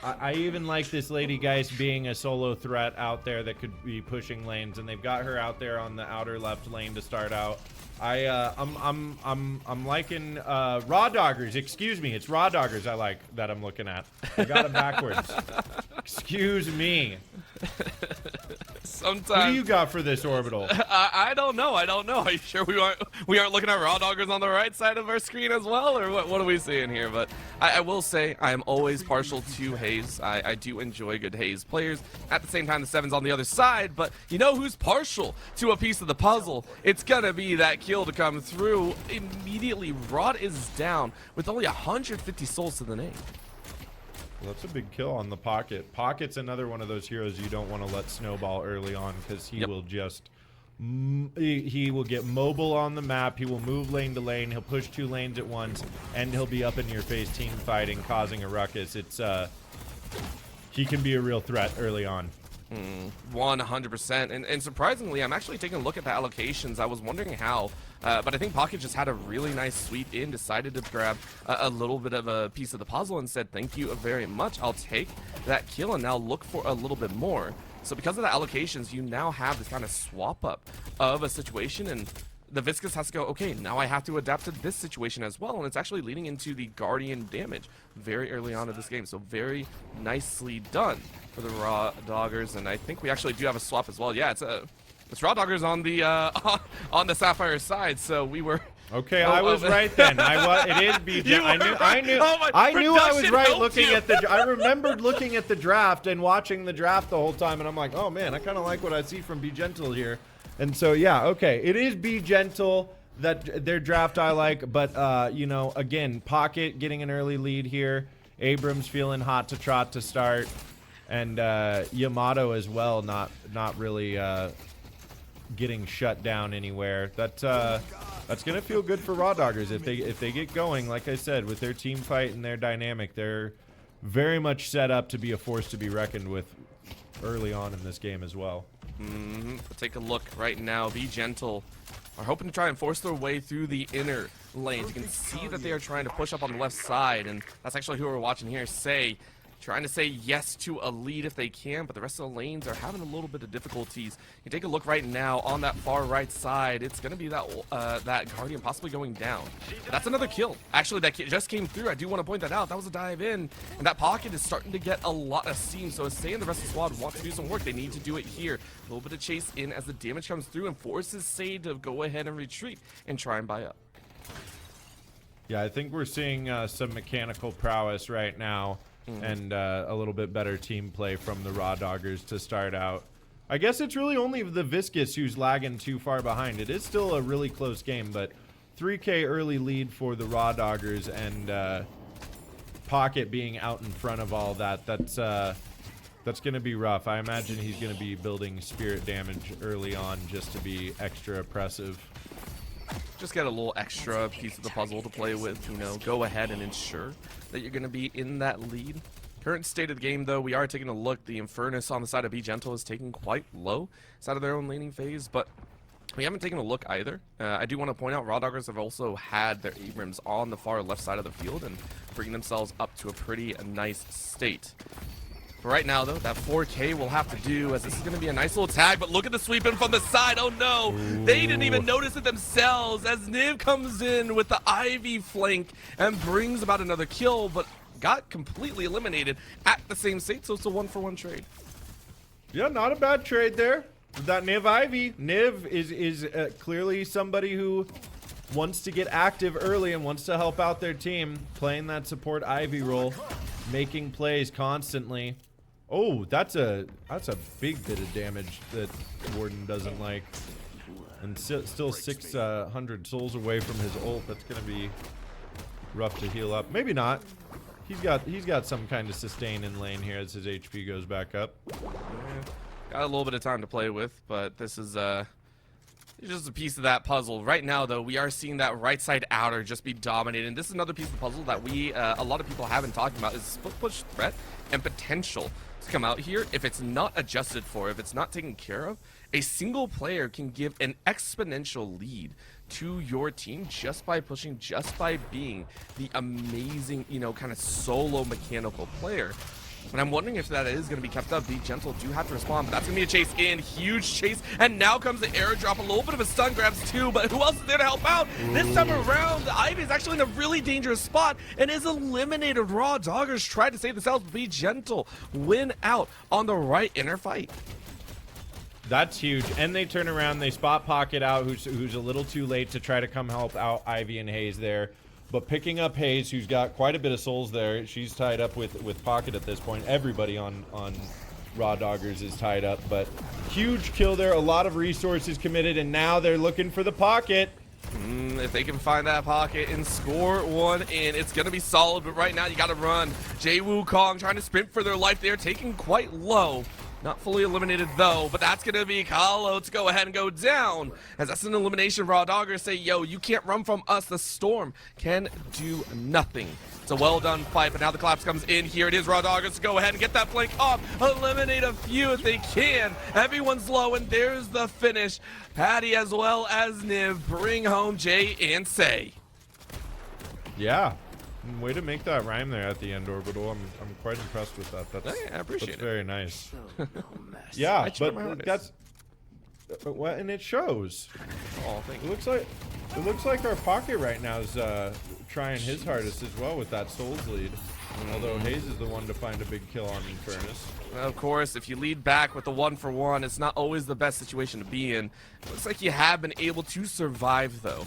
I even like this Lady Geist being a solo threat out there that could be pushing lanes, and they've got her out there on the outer left lane to start out. I'm liking RawDoggers. Excuse me, it's RawDoggers I like that I'm looking at. I got it backwards. Excuse me. Sometimes. Who do you got for this orbital? I don't know. Are you sure we aren't looking at RawDoggers on the right side of our screen as well, or what are we seeing here? But I will say I am always partial to Haze. I do enjoy good Haze players. At the same time, the Seven's on the other side, but you know who's partial to a piece of the puzzle? It's gonna be that kill to come through. Immediately, Rod is down with only 150 souls to the name. Well, that's a big kill on the Pocket. Pocket's another one of those heroes you don't want to let snowball early on, because he will just he will get mobile on the map. He will move lane to lane. He'll push 2 lanes at once, and he'll be up in your face team fighting, causing a ruckus. It's he can be a real threat early on. 100%. And surprisingly, I'm actually taking a look at the allocations. I was wondering how, but I think Pocket just had a really nice sweep in, decided to grab a little bit of a piece of the puzzle and said, thank you very much. I'll take that kill and now look for a little bit more. So because of the allocations, you now have this kind of swap up of a situation, and the Viscous has to go, okay, now I have to adapt to this situation as well, and it's actually leading into the Guardian damage very early on in this game. So very nicely done for the RawDoggers, and I think we actually do have a swap as well. Yeah, it's RawDoggers on the on the Sapphire side. So we were. Okay, I was right then. It is BJ. I knew I was right looking at the. I remembered looking at the draft and watching the draft the whole time, and I'm like, oh man, I kind of like what I see from Be Gentle here. And so yeah, okay, it is Be Gentle that their draft I like, but you know, again, Pocket getting an early lead here. Abrams feeling hot to trot to start, and Yamato as well, not really getting shut down anywhere. That's gonna feel good for RawDoggers if they get going. Like I said, with their team fight and their dynamic, they're very much set up to be a force to be reckoned with early on in this game as well. Take a look right now. Be Gentle are hoping to try and force their way through the inner lanes. You can see that they are trying to push up on the left side, and that's actually who we're watching here. Trying to say yes to a lead if they can, but the rest of the lanes are having a little bit of difficulties. You take a look right now on that far right side. It's going to be that Guardian possibly going down. That's another kill. Actually, that just came through. I do want to point that out. That was a dive in, and that Pocket is starting to get a lot of steam. So Say and the rest of the squad want to do some work. They need to do it here. A little bit of chase in as the damage comes through and forces Say to go ahead and retreat and try and buy up. Yeah, I think we're seeing some mechanical prowess right now. And a little bit better team play from the RawDoggers to start out. I guess it's really only the Viscous who's lagging too far behind. It is still a really close game, but 3K early lead for the RawDoggers, and Pocket being out in front of all that. That's going to be rough. I imagine he's going to be building spirit damage early on just to be extra oppressive. Just get a little extra piece of the puzzle to play with, you know, go ahead and ensure that you're going to be in that lead. Current state of the game, though, we are taking a look. The Infernus on the side of Be Gentle is taking quite low side of their own laning phase, but we haven't taken a look either. I do want to point out RawDoggers have also had their Abrams on the far left side of the field and bringing themselves up to a pretty nice state. But right now, though, that 4K will have to do, as this is going to be a nice little tag, but look at the sweep in from the side. Oh, no. Ooh. They didn't even notice it themselves as Niv comes in with the Ivy flank and brings about another kill, but got completely eliminated at the same state, so it's a 1-for-1 trade. Yeah, not a bad trade there. That Niv Ivy. Niv is clearly somebody who wants to get active early and wants to help out their team, playing that support Ivy role, making plays constantly. Oh, that's a big bit of damage that Warden doesn't like. And still 600 souls away from his ult. That's going to be rough to heal up. Maybe not. He's got some kind of sustain in lane here as his HP goes back up. Yeah, got a little bit of time to play with, but this is just a piece of that puzzle. Right now, though, we are seeing that right side outer just be dominated. And this is another piece of the puzzle that a lot of people have been talking about, is split push threat and potential to come out here. If it's not adjusted for, if it's not taken care of, a single player can give an exponential lead to your team just by pushing, just by being the amazing, you know, kind of solo mechanical player. And I'm wondering if that is going to be kept up. Be Gentle do have to respond, but that's going to be a chase in. Huge chase. And now comes the airdrop. A little bit of a stun grabs too, but who else is there to help out? Ooh. This time around, Ivy is actually in a really dangerous spot and is eliminated. RawDoggers tried to save themselves, but Be Gentle win out on the right inner fight. That's huge. And they turn around, they spot Pocket out, who's a little too late to try to come help out Ivy and Haze there. But picking up Haze, who's got quite a bit of souls there. She's tied up with Pocket at this point. Everybody on RawDoggers is tied up. But huge kill there. A lot of resources committed, and now they're looking for the Pocket. If they can find that Pocket and score one in, it's going to be solid. But right now, you got to run. Jay Wukong trying to sprint for their life. They're taking quite low. Not fully eliminated though, but that's going to be Kahlo to go ahead and go down. As that's an elimination, RawDoggers say, yo, you can't run from us. The Storm can do nothing. It's a well done fight, but now the collapse comes in. Here it is, RawDoggers to go ahead and get that flank off. Eliminate a few if they can. Everyone's low, and there's the finish. Patty as well as Niv bring home Jay and Say. Yeah. Way to make that rhyme there at the end, Orbital. I'm quite impressed with that. I appreciate it. That's very nice. Yeah, but that's what, and it shows. Oh, thank you. It looks like our Pocket right now is trying his hardest as well with that Souls lead. Although Haze is the one to find a big kill on Infernus. Of course, if you lead back with the 1-for-1, it's not always the best situation to be in. Looks like you have been able to survive though,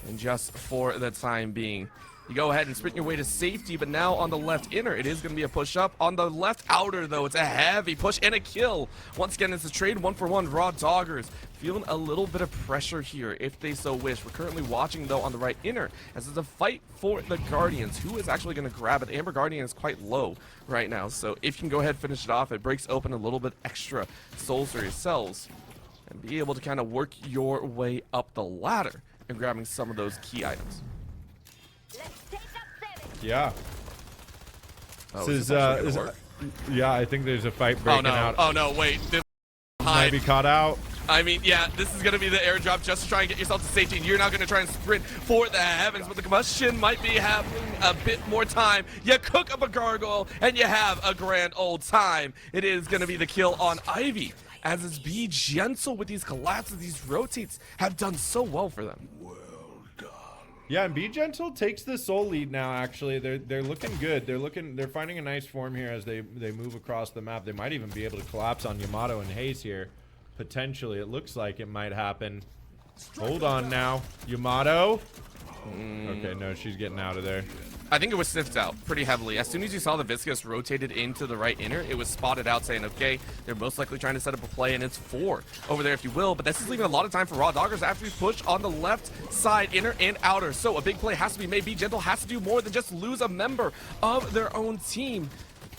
and just for the time being. You go ahead and sprint your way to safety, but now on the left inner, it is going to be a push up. On the left outer, though, it's a heavy push and a kill. Once again, it's a trade 1-for-1. RawDoggers feeling a little bit of pressure here if they so wish. We're currently watching, though, on the right inner, as it's a fight for the Guardians. Who is actually going to grab it? Amber Guardian is quite low right now, so if you can go ahead and finish it off, it breaks open a little bit extra souls for yourselves and be able to kind of work your way up the ladder and grabbing some of those key items. Yeah. Oh, this is yeah, I think there's a fight breaking out. Oh no, wait. This might be caught out. I mean, yeah, this is going to be the airdrop just to try and get yourself to safety, and you're now going to try and sprint for the heavens, but the combustion might be having a bit more time. You cook up a gargoyle, and you have a grand old time. It is going to be the kill on Ivy, as it's Be Gentle with these collapses. These rotates have done so well for them. Yeah, and Be Gentle takes the soul lead now. Actually, they're looking good. They're finding a nice form here as they move across the map. They might even be able to collapse on Yamato and Haze here. Potentially, it looks like it might happen. Hold on now, Yamato. Okay, no, she's getting out of there. I think it was sniffed out pretty heavily. As soon as you saw the Viscous rotated into the right inner, it was spotted out saying, okay, they're most likely trying to set up a play, and it's 4 over there, if you will. But this is leaving a lot of time for RawDoggers after we push on the left side, inner and outer. So a big play has to be made. Be Gentle has to do more than just lose a member of their own team.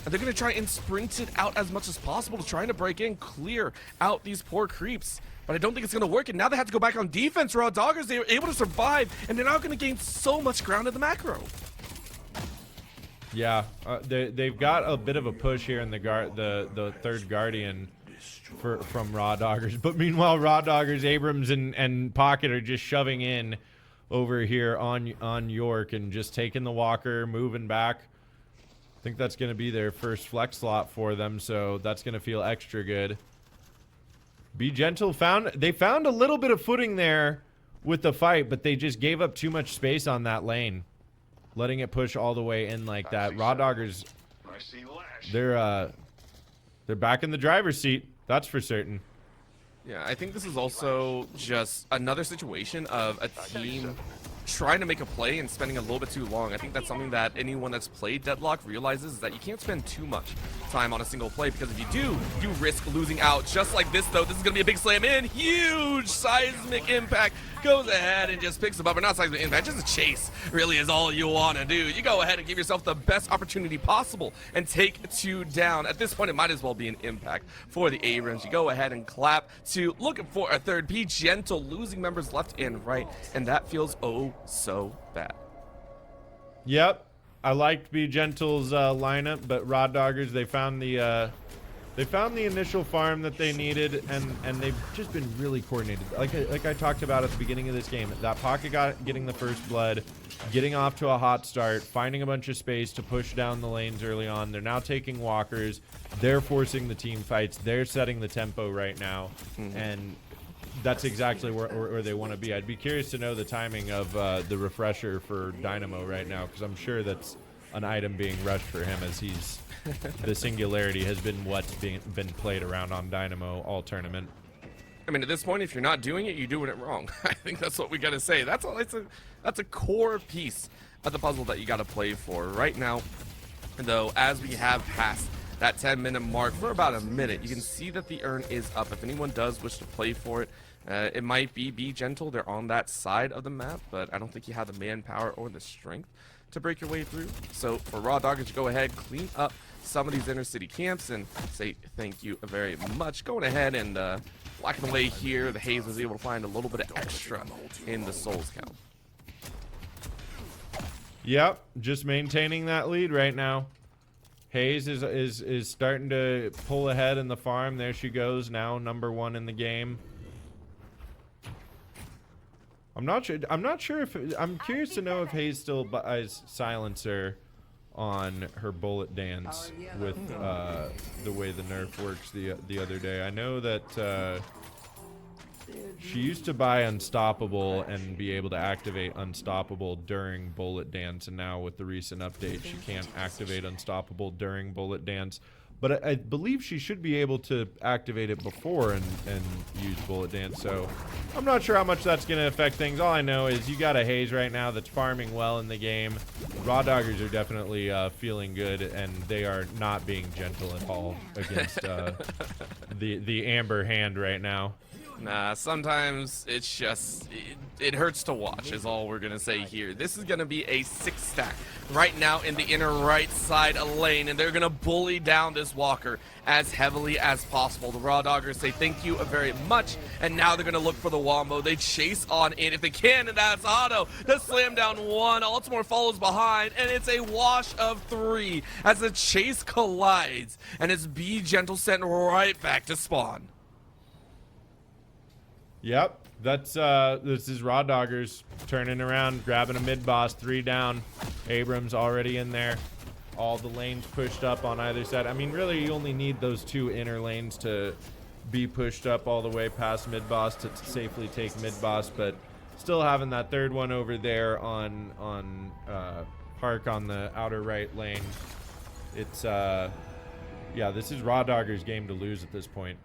And they're going to try and sprint it out as much as possible to try to break in, clear out these poor creeps. But I don't think it's going to work, and now they have to go back on defense. RawDoggers, they were able to survive, and they're now going to gain so much ground in the macro. Yeah, they've got a bit of a push here in the third Guardian from RawDoggers. But meanwhile, RawDoggers, Abrams, and Pocket are just shoving in over here on York and just taking the walker, moving back. I think that's going to be their first flex slot for them, so that's going to feel extra good. Be Gentle they found a little bit of footing there with the fight, but they just gave up too much space on that lane, letting it push all the way in like that. RawDoggers, they're back in the driver's seat. That's for certain. Yeah, I think this is also just another situation of a team trying to make a play and spending a little bit too long. I think that's something that anyone that's played Deadlock realizes, is that you can't spend too much time on a single play, because if you do, you risk losing out. Just like this, though, this is going to be a big slam in. Huge seismic impact. Goes ahead and just picks him up. Or not seismic impact, just a chase really is all you want to do. You go ahead and give yourself the best opportunity possible and take 2 down. At this point, it might as well be an impact for the Abrams. You go ahead and clap to looking for a third. Be Gentle, losing members left and right, and that feels oh so bad. Yep, I liked Be Gentle's lineup, but RawDoggers, they found the They found the initial farm that they needed, and they've just been really coordinated. Like I talked about at the beginning of this game, that pocket getting the first blood, getting off to a hot start, finding a bunch of space to push down the lanes early on. They're now taking walkers. They're forcing the team fights. They're setting the tempo right now, and that's exactly where they want to be. I'd be curious to know the timing of the refresher for Dynamo right now, because I'm sure that's an item being rushed for him, as he's the singularity has been what's been played around on Dynamo all tournament. I mean, at this point, if you're not doing it, you're doing it wrong. I think that's what we gotta say. That's a core piece of the puzzle that you gotta play for right now. Though, as we have passed that 10-minute mark for about a minute, you can see that the urn is up. If anyone does wish to play for it, it might be Gentle. They're on that side of the map, but I don't think you have the manpower or the strength to break your way through. So for RawDoggers to go ahead, clean up some of these inner city camps and say thank you very much. Going ahead and blocking away here, the Haze was able to find a little bit of extra in the souls count. Yep, just maintaining that lead right now. Haze is starting to pull ahead in the farm. There she goes, now #1 in the game. I'm not sure if I'm curious to know if Haze still buys silencer on her bullet dance with the way the nerf works the other day. I know that she used to buy unstoppable and be able to activate unstoppable during bullet dance, and now with the recent update she can't activate unstoppable during bullet dance. But I believe she should be able to activate it before and use bullet dance, so I'm not sure how much that's going to affect things. All I know is you got a Haze right now that's farming well in the game. RawDoggers are definitely feeling good, and they are not being gentle at all against the Amber Hand right now. Nah, sometimes it's just, it hurts to watch is all we're going to say here. This is going to be a 6-stack right now in the inner right side lane, and they're going to bully down this walker as heavily as possible. The RawDoggers say thank you very much, and now they're going to look for the wombo. They chase on in if they can, and that's Otto. The slam down one. Altimore follows behind, and it's a wash of 3 as the chase collides, and it's Be Gentle sent right back to spawn. Yep, that's this is RawDoggers turning around, grabbing a mid boss, 3 down. Abrams already in there. All the lanes pushed up on either side. I mean, really, you only need those 2 inner lanes to be pushed up all the way past mid boss to safely take mid boss, but still having that 3rd one over there on Park on the outer right lane. It's yeah, this is RawDoggers' game to lose at this point.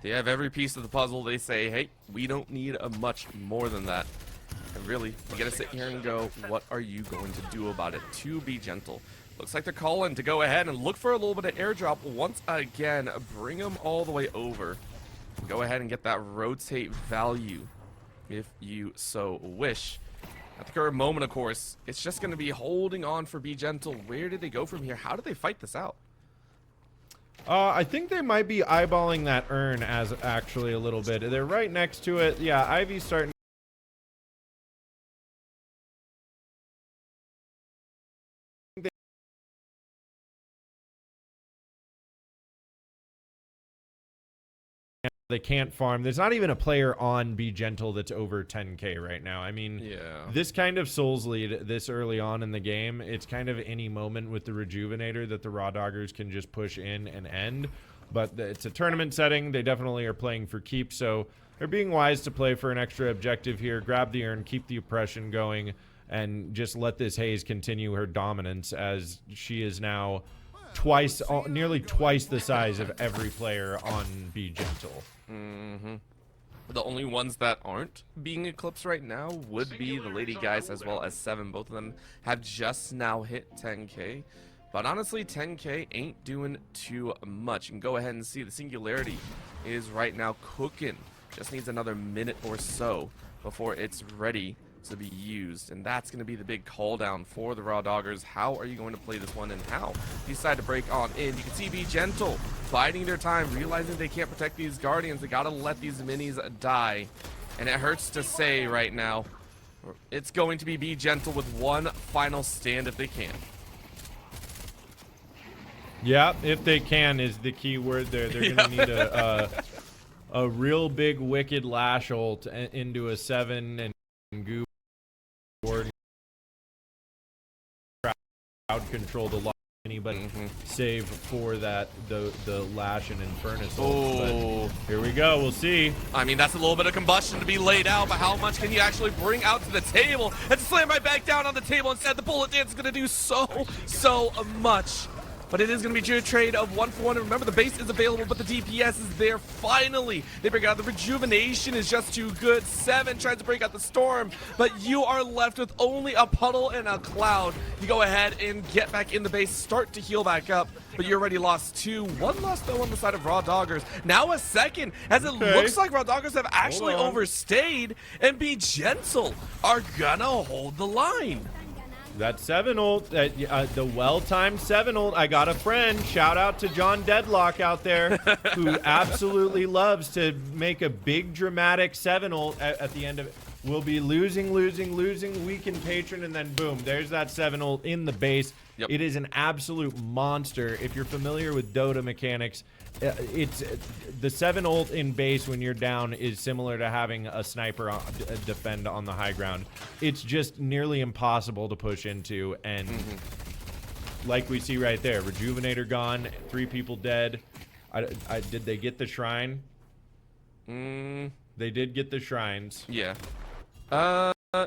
They have every piece of the puzzle. They say, hey, we don't need a much more than that. And really, you gotta sit here and go, what are you going to do about it to Be Gentle? Looks like they're calling to go ahead and look for a little bit of airdrop once again. Bring them all the way over. Go ahead and get that rotate value if you so wish. At the current moment, of course, it's just going to be holding on for Be Gentle. Where did they go from here? How did they fight this out? I think they might be eyeballing that urn as actually a little bit. They're right next to it. Yeah, Ivy's starting. They can't farm. There's not even a player on Be Gentle that's over 10k right now. I mean, yeah, this kind of Souls lead this early on in the game, it's kind of any moment with the Rejuvenator that the RawDoggers can just push in and end. But it's a tournament setting. They definitely are playing for keep, so they're being wise to play for an extra objective here. Grab the urn, keep the oppression going, and just let this Haze continue her dominance, as she is now nearly twice the size of every player on Be Gentle. The only ones that aren't being eclipsed right now would be the Lady Geist as well as 7. Both of them have just now hit 10k. But honestly, 10k ain't doing too much. You can go ahead and see the Singularity is right now cooking. Just needs another minute or so before it's ready to be used, and that's going to be the big call down for the RawDoggers. How are you going to play this one, and how you decide to break on in? You can see Be Gentle biding their time, realizing they can't protect these Guardians. They got to let these minis die, and it hurts to say right now, it's going to be Gentle with one final stand if they can. Yeah, if they can is the key word there. They're gonna need a real big wicked Lash ult into a 7 and goo Warden crowd control to lock anybody save for that the Lash and Infernus ult. But here we go, we'll see. I mean, that's a little bit of combustion to be laid out, but how much can you actually bring out to the table? And to slam right back down on the table instead, the bullet dance is gonna do so much. But it is going to be a trade of 1-for-1. And remember, the base is available, but the DPS is there finally. They break out. The rejuvenation is just too good. 7 tries to break out the storm, but you are left with only a puddle and a cloud. You go ahead and get back in the base, start to heal back up, but you already lost 2. 1 loss, though, on the side of RawDoggers. Now a second, as it looks like RawDoggers have actually overstayed, and Be Gentle are gonna hold the line. That 7 ult, the well-timed 7 ult. I got a friend. Shout out to John Deadlock out there who absolutely loves to make a big dramatic 7 ult at the end of it. We'll be losing, weakened patron, and then boom, there's that 7 ult in the base. Yep. It is an absolute monster. If you're familiar with Dota mechanics, it's the 7 ult in base when you're down is similar to having a sniper defend on the high ground. It's just nearly impossible to push into, and like we see right there, Rejuvenator gone, 3 people dead. Did they get the shrine? They did get the shrines. Yeah.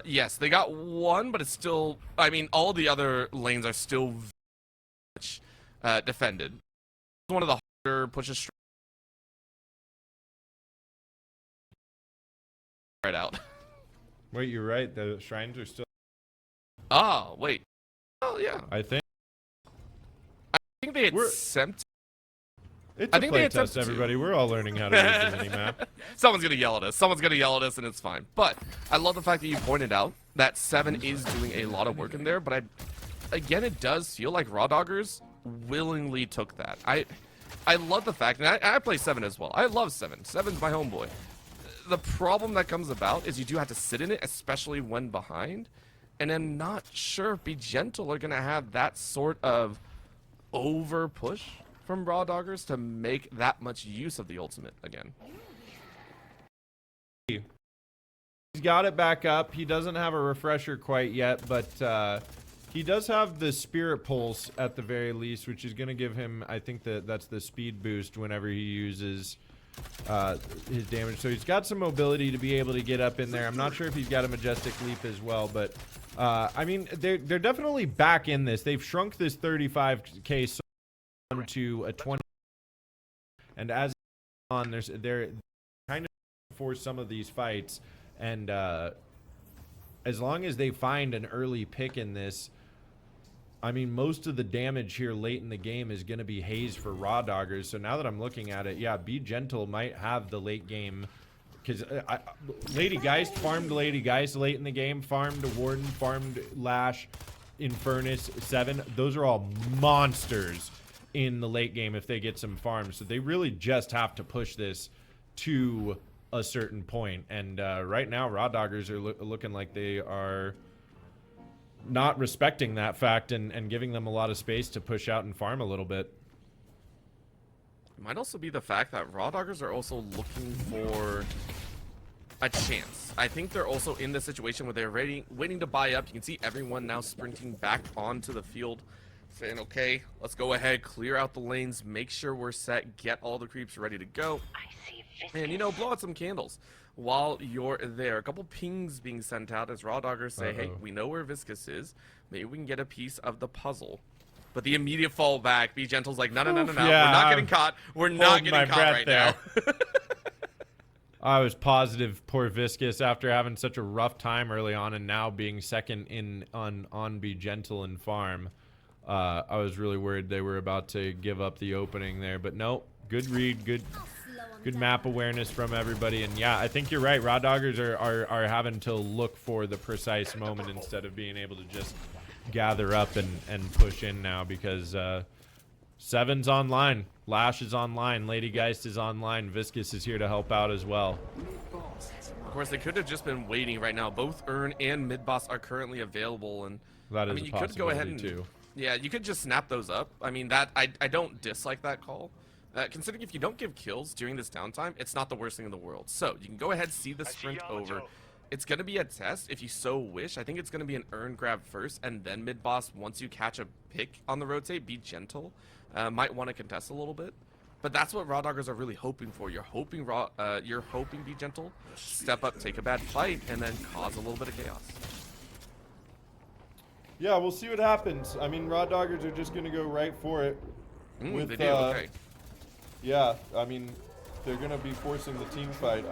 Yes, they got 1, but it's still, I mean, all the other lanes are still very much defended. One of the harder pushes right out. Wait, you're right. The shrines are still. Oh, wait. Oh, yeah. I think they attempt. It's a playtest, everybody. We're all learning how to use the mini-map. Someone's going to yell at us. Someone's going to yell at us, and it's fine. But I love the fact that you pointed out that 7 is doing a lot of work in there. But again, it does feel like RawDoggers willingly took that. I love the fact, and I play 7 as well. I love 7. 7's my homeboy. The problem that comes about is you do have to sit in it, especially when behind. And I'm not sure if Be Gentle are going to have that sort of over push from RawDoggers to make that much use of the ultimate again. He's got it back up. He doesn't have a refresher quite yet, but he does have the Spirit Pulse at the very least, which is going to give him, I think that's the speed boost whenever he uses his damage. So he's got some mobility to be able to get up in there. I'm not sure if he's got a Majestic Leap as well, but I mean, they're definitely back in this. They've shrunk this 35k to a 20, and as on they're kind of for some of these fights, and as long as they find an early pick in this, I mean, most of the damage here late in the game is going to be Haze for RawDoggers. So now that I'm looking at it, yeah, Be Gentle might have the late game, because Lady Geist farmed Lady Geist late in the game, farmed Warden, farmed Lash, Infernus, 7. Those are all monsters in the late game if they get some farms. So they really just have to push this to a certain point. And right now, RawDoggers are looking like they are not respecting that fact and giving them a lot of space to push out and farm a little bit. It might also be the fact that RawDoggers are also looking for a chance. I think they're also in the situation where they're waiting to buy up. You can see everyone now sprinting back onto the field, saying, okay, let's go ahead, clear out the lanes, make sure we're set, get all the creeps ready to go. And, you know, blow out some candles while you're there. A couple pings being sent out as RawDoggers say, hey, we know where Viscous is. Maybe we can get a piece of the puzzle. But the immediate fallback, Be Gentle's like, no. Yeah, we're not getting caught. We're not getting caught right now. I was positive poor Viscous, after having such a rough time early on and now being second in on Be Gentle and farm. I was really worried they were about to give up the opening there, but no, good read, good map awareness from everybody. And yeah, I think you're right. RawDoggers are having to look for the precise moment instead of being able to just gather up and push in now, because 7's online, Lash is online, Lady Geist is online, Viscous is here to help out as well. Of course, they could have just been waiting right now. Both Urn and Mid Boss are currently available, and that is I mean, you could go ahead and too. Yeah, you could just snap those up. I mean, that I don't dislike that call. Considering if you don't give kills during this downtime, it's not the worst thing in the world. So you can go ahead, see the sprint over. It's going to be a test if you so wish. I think it's going to be an earn grab first, and then mid-boss, once you catch a pick on the rotate, be gentle. Might want to contest a little bit. But that's what RawDoggers are really hoping for. You're hoping be gentle, step up, take a bad fight, and then cause a little bit of chaos. Yeah, we'll see what happens. I mean, RawDoggers are just going to go right for it. They do, okay. Yeah, I mean, they're going to be forcing the team fight.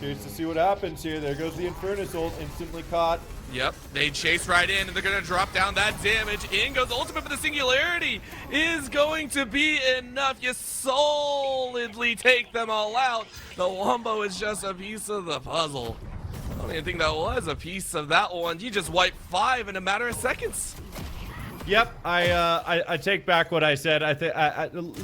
Curious to see what happens here. There goes the Infernus ult, instantly caught. Yep, they chase right in, and they're going to drop down that damage. In goes ultimate, but the singularity is going to be enough. You solidly take them all out. The wombo is just a piece of the puzzle. I don't even think that was a piece of that one. You just wiped 5 in a matter of seconds. Yep, I take back what I said.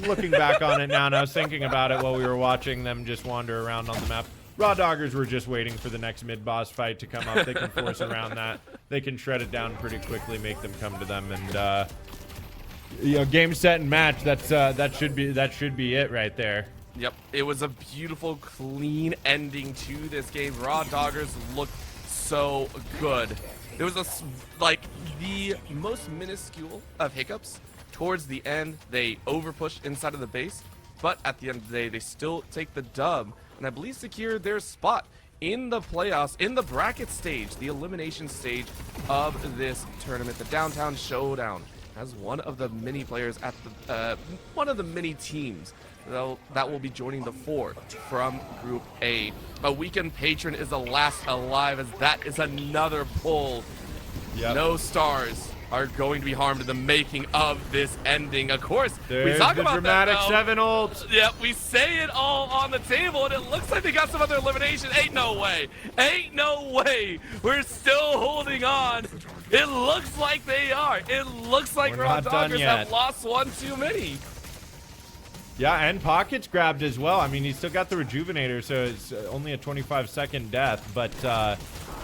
Looking back on it now, and I was thinking about it while we were watching them just wander around on the map. RawDoggers were just waiting for the next mid-boss fight to come up. They can force around that. They can shred it down pretty quickly, make them come to them, and you know, game, set, and match. That should be it right there. Yep, it was a beautiful, clean ending to this game. RawDoggers looked so good. There was the most minuscule of hiccups towards the end. They overpushed inside of the base, but at the end of the day, they still take the dub, and I believe secure their spot in the playoffs, in the bracket stage, the elimination stage of this tournament, the Downtown Showdown, as one of the many players at the one of the many teams that will be joining the 4 from Group A. A weekend patron is the last alive, as that is another pull. Yep. No stars are going to be harmed in the making of this ending. Of course, we talk about dramatic that, 7 ult. Yep, we say it all on the table, and it looks like they got some other elimination. Ain't no way. Ain't no way. We're still holding on. It looks like they are. It looks like RawDoggers have lost one too many. Yeah, and Pocket's grabbed as well. I mean, he's still got the Rejuvenator, so it's only a 25-second death, but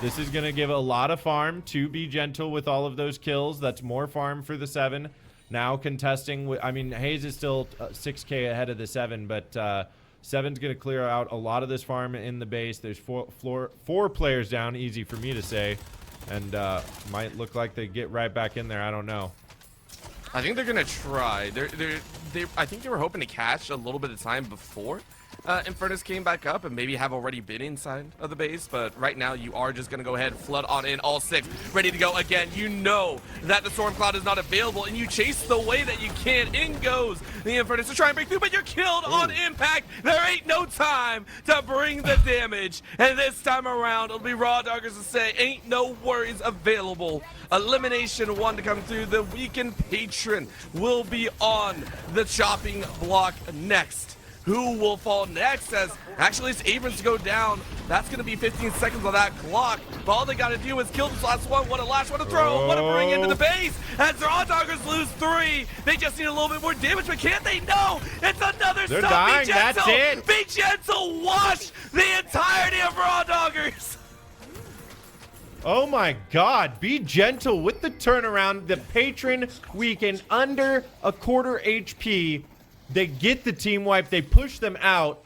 this is going to give a lot of farm to be gentle with all of those kills. That's more farm for the 7. Now contesting, I mean, Haze is still 6K ahead of the 7, but 7's going to clear out a lot of this farm in the base. There's four players down, easy for me to say, and might look like they get right back in there. I don't know. I think they're gonna try. I think they were hoping to catch a little bit of time before Infernus came back up and maybe have already been inside of the base, but right now you are just gonna go ahead, flood on in, all 6, ready to go again. You know that the Storm Cloud is not available, and you chase the way that you can. In goes the Infernus to try and break through, but you're killed on impact. There ain't no time to bring the damage, and this time around it'll be RawDoggers to say, ain't no worries available. Elimination 1 to come through. The weekend patron will be on the chopping block next. Who will fall next? As actually it's Abrams to go down. That's going to be 15 seconds on that clock. But all they got to do is kill this last one. What a lash, what a throw, what a bring into the base. As RawDoggers lose 3. They just need a little bit more damage, but can't they? No! It's another They're stop. dying, Be gentle. that's it. Be gentle. Wash the entirety of RawDoggers. Oh my god, be gentle with the turnaround. The patron weakened under a quarter HP. They get the team wipe. They push them out.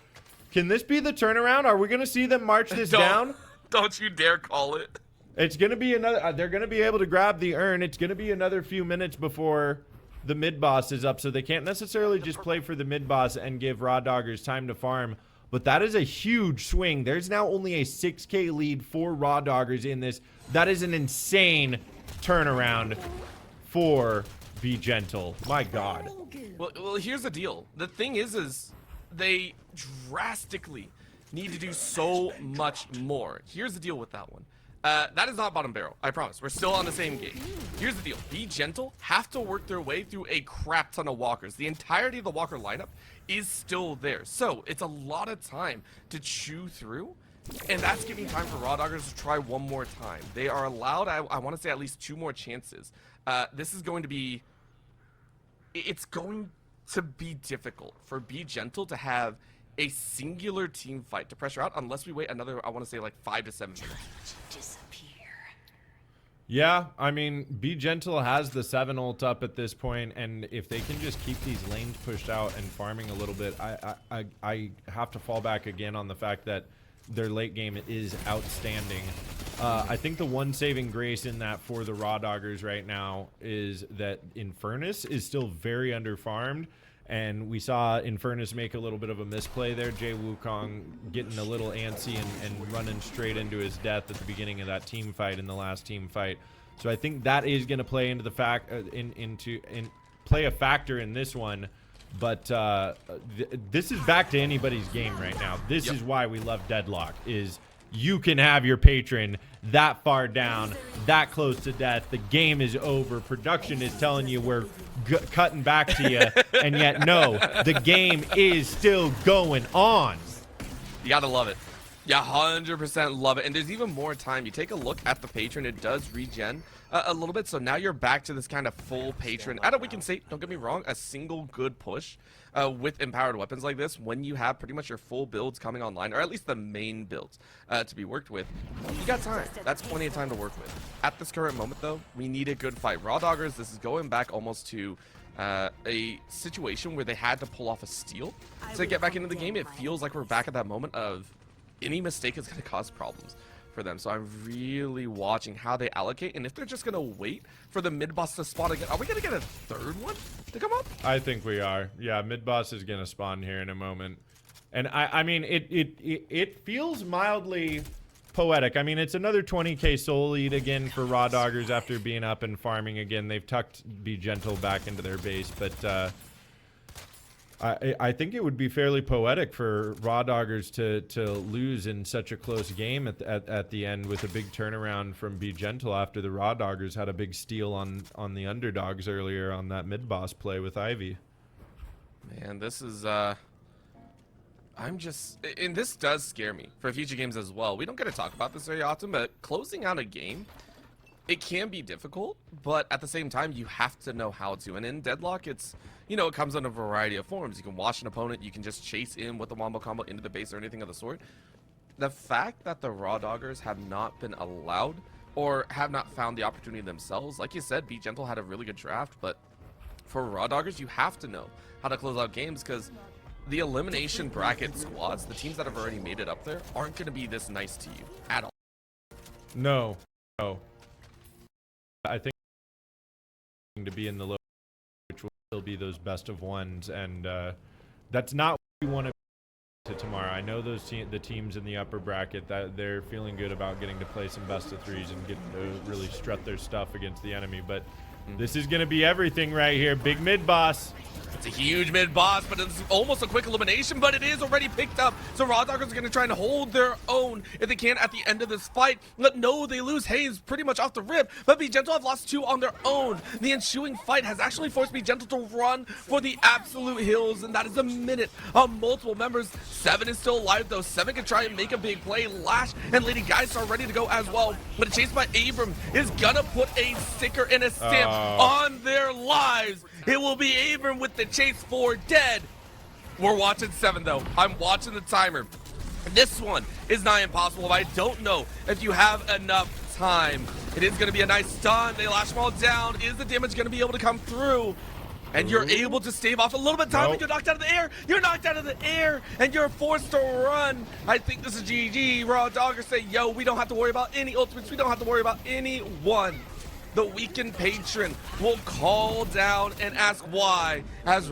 Can this be the turnaround? Are we going to see them march this down? Don't you dare call it. It's going to be another... they're going to be able to grab the urn. It's going to be another few minutes before the mid-boss is up, so they can't necessarily just play for the mid-boss and give RawDoggers time to farm. But that is a huge swing. There's now only a 6K lead for RawDoggers in this. That is an insane turnaround for Be Gentle. My god. Well, here's the deal. The thing is they drastically need to do so much more. Here's the deal with that one. That is not bottom barrel, I promise. We're still on the same game. Here's the deal. Be Gentle have to work their way through a crap ton of walkers. The entirety of the walker lineup is still there. So it's a lot of time to chew through, and that's giving time for RawDoggers to try one more time. They are allowed, I want to say, at least 2 more chances. This is going to be... It's going to be difficult for Be Gentle to have a singular team fight to pressure out unless we wait another, I want to say, like 5 to 7 minutes. Yeah, I mean, Be Gentle has the 7 ult up at this point, and if they can just keep these lanes pushed out and farming a little bit, I have to fall back again on the fact that their late game is outstanding. I think the one saving grace in that for the RawDoggers right now is that Infernus is still very underfarmed, and we saw Infernus make a little bit of a misplay there. Jay Wukong getting a little antsy and running straight into his death at the beginning of that team fight in the last team fight. So I think that is going to play into the play a factor in this one. But this is back to anybody's game right now. This is why we love Deadlock, is you can have your patron that far down, that close to death. The game is over. Production is telling you we're cutting back to you, and yet no, the game is still going on. You gotta love it. Yeah, 100% love it. And there's even more time. You take a look at the patron, it does regen a little bit. So now you're back to this kind of full patron. We can say, don't get me wrong, a single good push with empowered weapons like this, when you have pretty much your full builds coming online, or at least the main builds to be worked with, you got time. That's plenty of time to work with. At this current moment, though, we need a good fight. RawDoggers, this is going back almost to a situation where they had to pull off a steal to get back into the game. It feels like we're back at that moment of any mistake is going to cause problems for them. So I'm really watching how they allocate, and if they're just going to wait for the mid-boss to spawn again. Are we going to get a third one to come up? I think we are. Yeah, mid-boss is going to spawn here in a moment. And I mean, it feels mildly poetic. I mean, it's another 20k soul lead again for RawDoggers after being up and farming again. They've tucked Be Gentle back into their base, but I think it would be fairly poetic for RawDoggers to lose in such a close game at the end with a big turnaround from Be Gentle after the RawDoggers had a big steal on the underdogs earlier on that mid-boss play with Ivy. Man, this is and this does scare me for future games as well. We don't get to talk about this very often, but closing out a game, it can be difficult, but at the same time, you have to know how to. And in Deadlock, it's, you know, it comes in a variety of forms. You can wash an opponent, you can just chase in with a wombo combo into the base or anything of the sort. The fact that the RawDoggers have not been allowed or have not found the opportunity themselves, like you said, Be Gentle had a really good draft, but for RawDoggers, you have to know how to close out games, because the elimination bracket squads, the teams that have already made it up there, aren't going to be this nice to you at all. No. I think to be in the low, which will still be those best of ones, and that's not what we want to tomorrow. I know those the teams in the upper bracket, that they're feeling good about getting to play some best of threes and getting to really strut their stuff against the enemy, but this is going to be everything right here. Big mid boss. It's a huge mid-boss, but it's almost a quick elimination, but it is already picked up. So RawDoggers are going to try and hold their own if they can at the end of this fight. No, they lose Haze pretty much off the rip, but Be Gentle have lost 2 on their own. The ensuing fight has actually forced Be Gentle to run for the absolute hills, and that is a minute of multiple members. 7 is still alive, though. 7 can try and make a big play. Lash and Lady Geist are ready to go as well, but a chase by Abrams is going to put a sticker and a stamp on their lives. It will be Abrams with the chase for dead. We're watching 7, though. I'm watching the timer. This one is nigh impossible. I don't know if you have enough time. It is going to be a nice stun. They lash them all down. Is the damage going to be able to come through? And you're able to stave off a little bit of time, but you're knocked out of the air. You're knocked out of the air, and you're forced to run. I think this is GG. RawDoggers say, yo, we don't have to worry about any ultimates. We don't have to worry about anyone. The weakened patron will call down and ask why, as